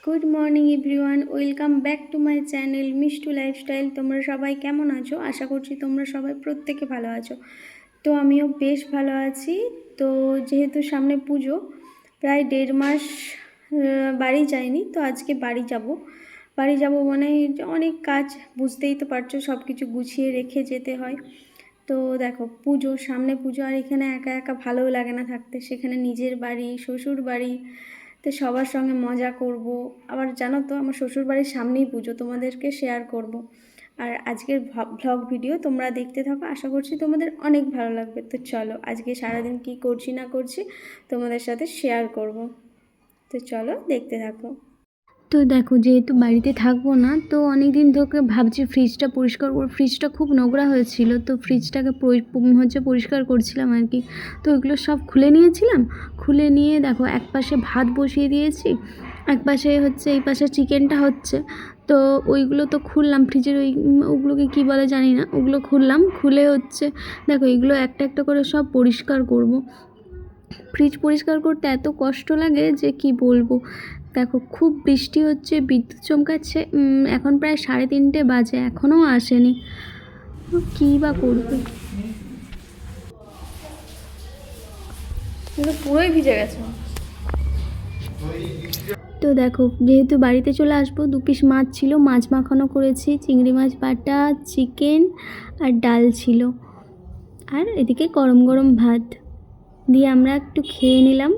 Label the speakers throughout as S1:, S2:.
S1: Good morning everyone, welcome back to my channel Mishtu lifestyle. তোমরা সবাই কেমন আছো? আশা করছি তোমরা সবাই প্রত্যেকে ভালো আছো। তো আমিও বেশ ভালো আছি। তো যেহেতু সামনে পুজো, প্রায় 1.5 মাস বাড়ি যাইনি, তো আজকে বাড়ি যাব মানে অনেক কাজ, বুঝতেই তো পারছো, সব কিছু গুছিয়ে রেখে যেতে হয়। তো দেখো, পুজো সামনে, পুজো আর এখানে একা একা ভালোও লাগে না থাকতে। সেখানে নিজের বাড়ি, শ্বশুর বাড়ি, তো সবার সঙ্গে মজা করব। আবার জানো তো, আমার শ্বশুর বাড়ির সামনেই পুজো, তোমাদেরকে শেয়ার করব। আর আজকের ভ্লগ ভিডিও তোমরা দেখতে থাকো, আশা করছি তোমাদের অনেক ভালো লাগবে। তো চলো, আজকে সারাদিন কি করছি না করছি তোমাদের সাথে শেয়ার করব। তো চলো দেখতে থাকো। তো দেখো, যেহেতু বাড়িতে থাকবো না, তো অনেক দিন ধরে ভাবছি ফ্রিজটা পরিষ্কার করবো। ফ্রিজটা খুব নোংরা হয়েছিল, তো ফ্রিজটাকে পরিষ্কার করছিলাম আর কি। তো ওইগুলো সব খুলে নিয়েছিলাম। খুলে নিয়ে দেখো, এক পাশে ভাত বসিয়ে দিয়েছি, এক পাশে এই পাশে চিকেনটা হচ্ছে। তো ওইগুলো তো খুললাম, ফ্রিজের ওগুলোকে কী বলে জানি না, ওগুলো খুললাম। খুলে দেখো, এগুলো একটা একটা করে সব পরিষ্কার করব। ফ্রিজ পরিষ্কার করতে এত কষ্ট লাগে যে কি বলবো। দেখো, খুব বৃষ্টি হচ্ছে, বিদ্যুৎ চমকাচ্ছে। এখন প্রায় 3:30 বাজে, এখনও আসেনি। কী বা করবে, পুরোই ভিজে গেছে। তো দেখো, যেহেতু বাড়িতে চলে আসবো, 2 পিস মাছ ছিল, মাছ মাখানো করেছি, চিংড়ি মাছ বাটা, চিকেন আর ডাল ছিল। আর এদিকে গরম গরম ভাত দিয়ে আমরা একটু খেয়ে নিলাম।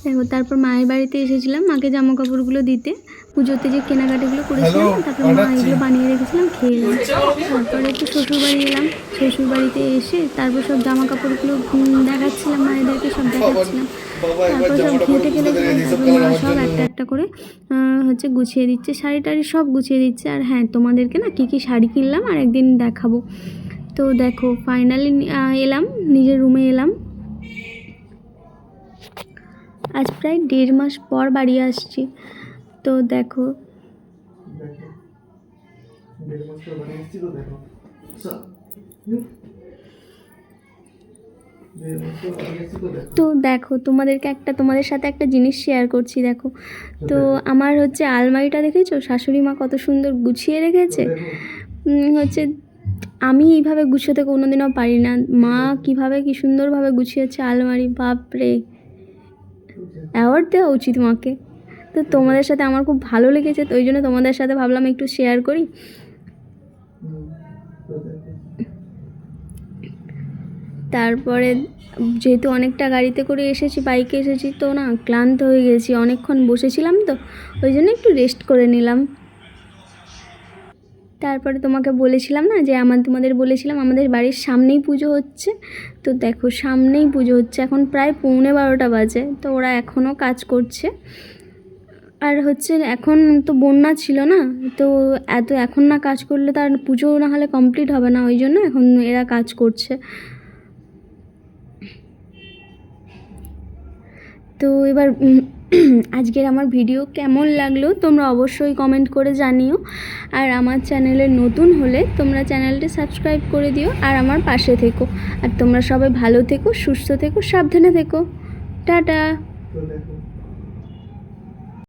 S1: দেখো, তারপর মায়ের বাড়িতে এসেছিলাম মাকে জামা কাপড়গুলো দিতে, পুজোতে যে কেনাকাটিগুলো করেছিলাম। তারপর মা এগুলো বানিয়ে রেখেছিলাম, খেয়ে এলাম। তারপরে একটু শ্বশুরবাড়ি এলাম। শ্বশুরবাড়িতে এসে তারপর সব জামা কাপড়গুলো দেখাচ্ছিলাম, মায়েদেরকে সব দেখাচ্ছিলাম। তারপর সব ঘেঁটে গেলে তারপর মা সব একটা একটা করে গুছিয়ে দিচ্ছে, শাড়ি টাড়ি সব গুছিয়ে দিচ্ছে। আর হ্যাঁ, তোমাদেরকে না কী কী শাড়ি কিনলাম আর একদিন দেখাবো। তো দেখো, ফাইনালি এলাম, নিজের রুমে এলাম। আজ প্রায় 1.5 মাস পর বাড়ি আসছি। তো দেখো, তোমাদের সাথে একটা জিনিস শেয়ার করছি। দেখো, তো আমার আলমারিটা দেখেছো, শাশুড়ি মা কত সুন্দর গুছিয়ে রেখেছে। আমি এইভাবে গুছোতে কোনোদিনও পারি না। মা কি সুন্দরভাবে গুছিয়েছে আলমারি, বাপরে, অ্যাওয়ার্ড দেওয়া উচিত মাকে। তো তোমাদের সাথে আমার খুব ভালো লেগেছে, তো ওই জন্য তোমাদের সাথে ভাবলাম একটু শেয়ার করি। তারপরে যেহেতু অনেকটা গাড়িতে করে এসেছি, বাইকে এসেছি, তো না ক্লান্ত হয়ে গেছি, অনেকক্ষণ বসেছিলাম, তো ওই জন্য একটু রেস্ট করে নিলাম। তারপরে তোমাদের বলেছিলাম আমাদের বাড়ির সামনেই পুজো হচ্ছে। তো দেখো, সামনেই পুজো হচ্ছে, এখন প্রায় 11:45 বাজে, তো ওরা এখনও কাজ করছে। আর এখন তো বন্যা ছিল না, তো এখন না কাজ করলে তার পুজো না হলে কমপ্লিট হবে না, ওই জন্য এখন এরা কাজ করছে। তো এবার আজকের আমার ভিডিও কেমন লাগলো তোমরা অবশ্যই কমেন্ট করে জানিও। আর আমার চ্যানেলে নতুন হলে তোমরা চ্যানেলটি সাবস্ক্রাইব করে দিও, আর আমার পাশে থেকো। আর তোমরা সবাই ভালো থেকো, সুস্থ থেকো, সাবধানে থেকো। টাটা।